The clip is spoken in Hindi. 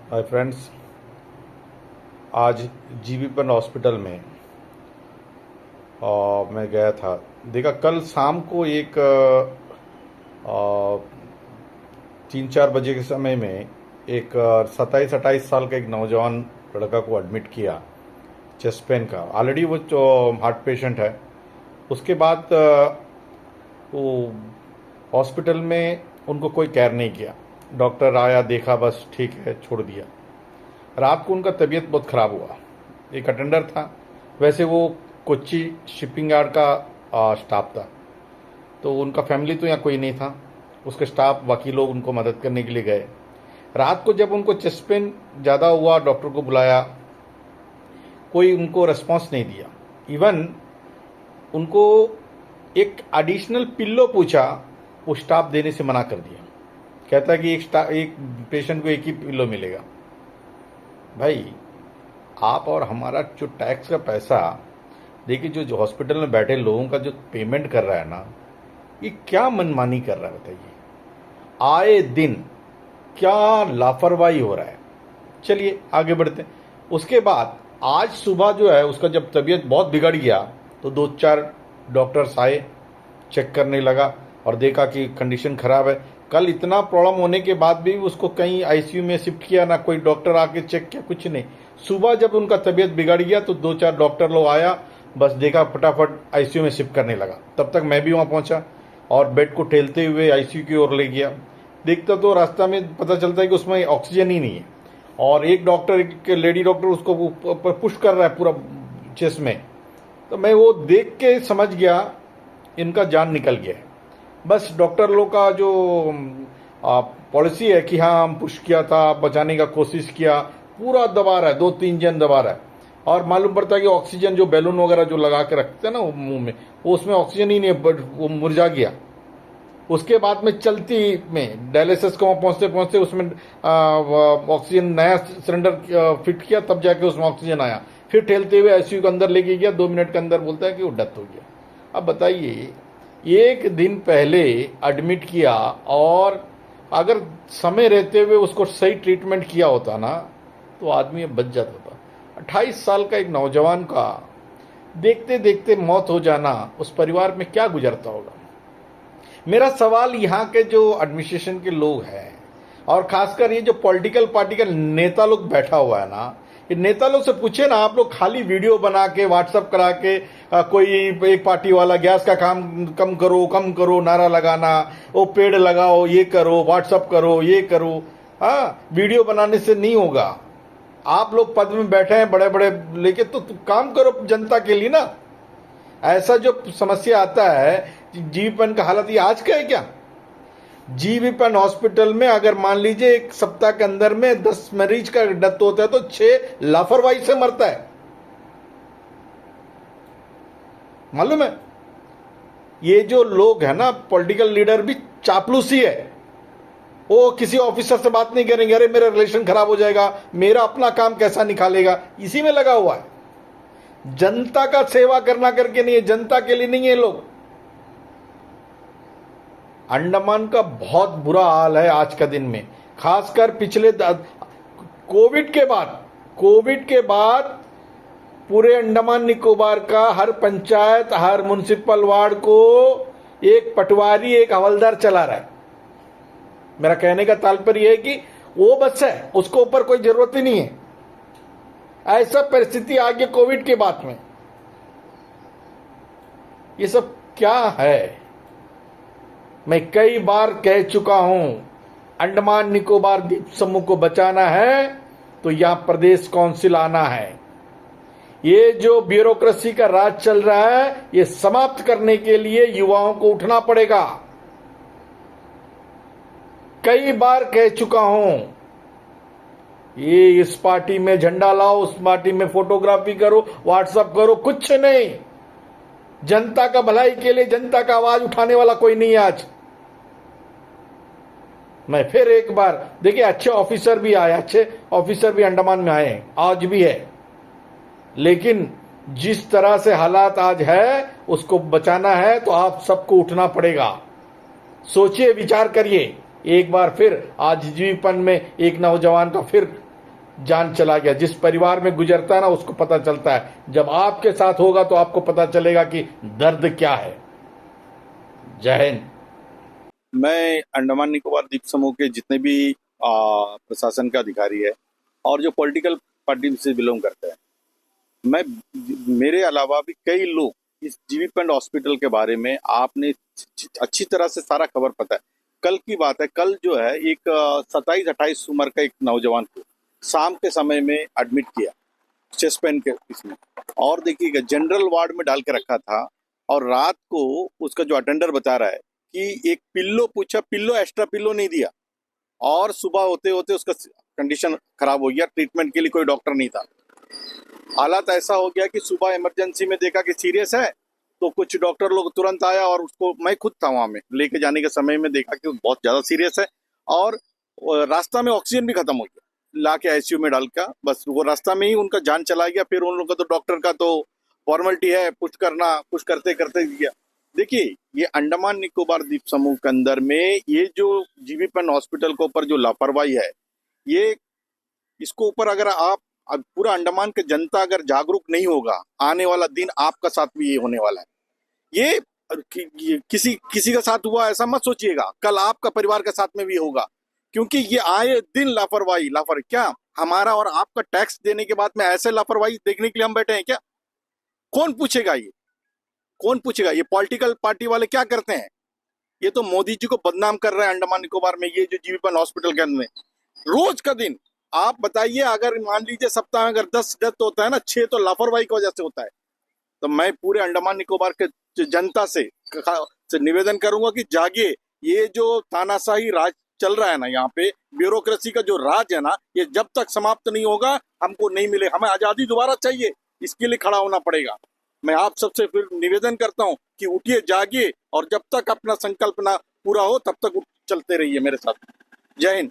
हाय फ्रेंड्स, आज जीबीपन हॉस्पिटल में मैं गया था। देखा कल शाम को एक 3-4 बजे के समय में एक 27-28 साल का एक नौजवान लड़का को एडमिट किया, चेस्ट पेन का। ऑलरेडी वो हार्ट पेशेंट है। उसके बाद वो हॉस्पिटल में उनको कोई केयर नहीं किया। डॉक्टर आया, देखा, बस ठीक है, छोड़ दिया। रात को उनका तबीयत बहुत ख़राब हुआ। एक अटेंडर था, वैसे वो कोच्चि शिपिंग यार्ड का स्टाफ था, तो उनका फैमिली तो यहाँ कोई नहीं था। उसके स्टाफ, बाकी लोग उनको मदद करने के लिए गए। रात को जब उनको चेस्ट पेन ज़्यादा हुआ, डॉक्टर को बुलाया, कोई उनको रिस्पॉन्स नहीं दिया। इवन उनको एक एडिशनल पिल्लो पूछा, वो स्टाफ देने से मना कर दिया। कहता है कि एक पेशेंट को एक ही पिल्लो मिलेगा। भाई, आप और हमारा जो टैक्स का पैसा देखिए, जो हॉस्पिटल में बैठे लोगों का जो पेमेंट कर रहा है ना, ये क्या मनमानी कर रहा है बताइए। आए दिन क्या लापरवाही हो रहा है। चलिए आगे बढ़ते हैं। उसके बाद आज सुबह जो है, उसका जब तबीयत बहुत बिगड़ गया तो 2-4 डॉक्टर्स आए, चेक करने लगा और देखा कि कंडीशन खराब है। कल इतना प्रॉब्लम होने के बाद भी उसको कहीं आईसीयू में शिफ्ट किया ना, कोई डॉक्टर आके चेक किया, कुछ नहीं। सुबह जब उनका तबीयत बिगड़ गया तो 2-4 डॉक्टर लोग आया, बस देखा, फटाफट आईसीयू में शिफ्ट करने लगा। तब तक मैं भी वहाँ पहुँचा और बेड को ठेलते हुए आईसीयू की ओर ले गया। देखता तो रास्ता में पता चलता है कि उसमें ऑक्सीजन ही नहीं है, और एक डॉक्टर, एक लेडी डॉक्टर उसको पुश कर रहा है पूरा चेस्ट में। तो मैं वो देख के समझ गया इनका जान निकल गया है। बस डॉक्टर लोग का जो पॉलिसी है कि हाँ, हम पुश किया था, बचाने का कोशिश किया, पूरा दबा रहा है, 2-3 जन दबा रहा है। और मालूम पड़ता है कि ऑक्सीजन जो बैलून वगैरह जो लगा के रखते हैं ना मुंह में, वो उसमें ऑक्सीजन ही नहीं है, वो मुरझा गया। उसके बाद में चलती में डायलिसिस को पहुंचते पहुंचते उसमें ऑक्सीजन नया सिलेंडर फिट किया, तब जाके उसमें ऑक्सीजन आया। फिर ठेलते हुए आईसीयू के अंदर लेके गया, 2 मिनट के अंदर बोलता है कि वो डेथ हो गया। अब बताइए, एक दिन पहले एडमिट किया, और अगर समय रहते हुए उसको सही ट्रीटमेंट किया होता ना, तो आदमी अब बच जाता था। 28 साल का एक नौजवान का देखते देखते मौत हो जाना, उस परिवार में क्या गुजरता होगा। मेरा सवाल यहाँ के जो एडमिनिस्ट्रेशन के लोग हैं, और खासकर ये जो पॉलिटिकल पार्टी का नेता लोग बैठा हुआ है ना, ये नेता लोग से पूछे ना, आप लोग खाली वीडियो बना के व्हाट्सएप करा के कोई एक पार्टी वाला गैस का काम कम करो नारा लगाना, वो पेड़ लगाओ, ये करो, व्हाट्सएप करो, ये करो। हाँ, वीडियो बनाने से नहीं होगा। आप लोग पद में बैठे हैं बड़े बड़े लेके, तो काम करो जनता के लिए ना। ऐसा जो समस्या आता है, जीबीपन का हालत ये आज का है क्या? जीबीपन हॉस्पिटल में अगर मान लीजिए एक सप्ताह के अंदर में 10 मरीज का डेथ होता है, तो 6 लापरवाही से मरता है। मालूम है, ये जो लोग है ना, पॉलिटिकल लीडर भी चापलूसी है। वो किसी ऑफिसर से बात नहीं करेंगे, अरे मेरा रिलेशन खराब हो जाएगा, मेरा अपना काम कैसा निकालेगा, इसी में लगा हुआ है। जनता का सेवा करना करके नहीं है, जनता के लिए नहीं है लोग। अंडमान का बहुत बुरा हाल है आज का दिन में, खासकर पिछले कोविड के बाद पूरे अंडमान निकोबार का हर पंचायत, हर म्युनिसिपल वार्ड को एक पटवारी, एक हवलदार चला रहा है। मेरा कहने का तात्पर्य है कि वो बस है, उसको ऊपर कोई जरूरत ही नहीं है। ऐसा परिस्थिति आ गई कोविड के बाद में। ये सब क्या है? मैं कई बार कह चुका हूं, अंडमान निकोबार द्वीप समूह को बचाना है तो यहां प्रदेश काउंसिल आना है। ये जो ब्यूरोक्रेसी का राज चल रहा है, ये समाप्त करने के लिए युवाओं को उठना पड़ेगा। कई बार कह चुका हूं, ये इस पार्टी में झंडा लाओ, उस पार्टी में फोटोग्राफी करो, व्हाट्सएप करो, कुछ नहीं। जनता का भलाई के लिए जनता का आवाज उठाने वाला कोई नहीं है आज। मैं फिर एक बार, देखिए, अच्छे ऑफिसर भी आए, अच्छे ऑफिसर भी अंडमान में आए, आज भी है। लेकिन जिस तरह से हालात आज है, उसको बचाना है तो आप सबको उठना पड़ेगा। सोचिए, विचार करिए। एक बार फिर आज जीबीपन में एक नौजवान का फिर जान चला गया। जिस परिवार में गुजरता है ना उसको पता चलता है, जब आपके साथ होगा तो आपको पता चलेगा कि दर्द क्या है। जय हिंद। मैं अंडमान निकोबार द्वीप समूह के जितने भी प्रशासन के अधिकारी है और जो पॉलिटिकल पार्टी से बिलोंग करते हैं, मैं मेरे अलावा भी कई लोग इस जीबीपेंट हॉस्पिटल के बारे में आपने अच्छी तरह से सारा खबर पता है। कल की बात है, कल जो है एक 27-28 उम्र का एक नौजवान को शाम के समय में एडमिट किया चेस्ट पेन के इसमें, और देखिएगा जनरल वार्ड में डाल के रखा था। और रात को उसका जो अटेंडर बता रहा है कि एक पिल्लो पूछा, पिल्लो एक्स्ट्रा पिल्लो नहीं दिया, और सुबह होते होते उसका कंडीशन खराब हो गया। ट्रीटमेंट के लिए कोई डॉक्टर नहीं था। हालात ऐसा हो गया कि सुबह इमरजेंसी में देखा कि सीरियस है, तो कुछ डॉक्टर लोग तुरंत आया और उसको, मैं खुद था वहां में, लेके जाने के समय में देखा कि बहुत ज्यादा सीरियस है। और रास्ता में ऑक्सीजन भी खत्म हो गया, ला के आईसीयू में डाल का, बस वो रास्ता में ही उनका जान चला गया। फिर उन लोगों का तो डॉक्टर का तो फॉर्मेलिटी है, पुश करना, पुश करते करते गया। देखिए, ये अंडमान निकोबार द्वीप समूह के अंदर में ये जो जीबीपेंट हॉस्पिटल के ऊपर जो लापरवाही है, ये इसको ऊपर अगर आप अब पूरा अंडमान के जनता अगर जागरूक नहीं होगा, आने वाला दिन आपका साथ भी ये होने वाला है। ये किसी किसी का साथ हुआ ऐसा मत सोचिएगा, कल आपका परिवार के साथ में भी होगा। क्योंकि ये आए दिन लापरवाही लापरवाही, क्या हमारा और आपका टैक्स देने के बाद में ऐसे लापरवाही देखने के लिए हम बैठे हैं क्या? कौन पूछेगा ये? कौन पूछेगा? ये पॉलिटिकल पार्टी वाले क्या करते हैं? ये तो मोदी जी को बदनाम कर रहे हैं अंडमान निकोबार में, ये जो जीबीपेंट हॉस्पिटल के अंदर में रोज का दिन। आप बताइए, अगर मान लीजिए सप्ताह में अगर 10 डेथ होता है ना, 6 तो लापरवाही की वजह से होता है। तो मैं पूरे अंडमान निकोबार के जनता से निवेदन करूंगा कि जागिए। ये जो तानाशाही राज चल रहा है ना यहाँ पे, ब्यूरोक्रेसी का जो राज है ना, ये जब तक समाप्त नहीं होगा हमको नहीं मिले। हमें आजादी दोबारा चाहिए, इसके लिए खड़ा होना पड़ेगा। मैं आप सबसे फिर निवेदन करता हूँ कि उठिए, जागिए, और जब तक अपना संकल्प ना पूरा हो तब तक चलते रहिए मेरे साथ। जय हिंद।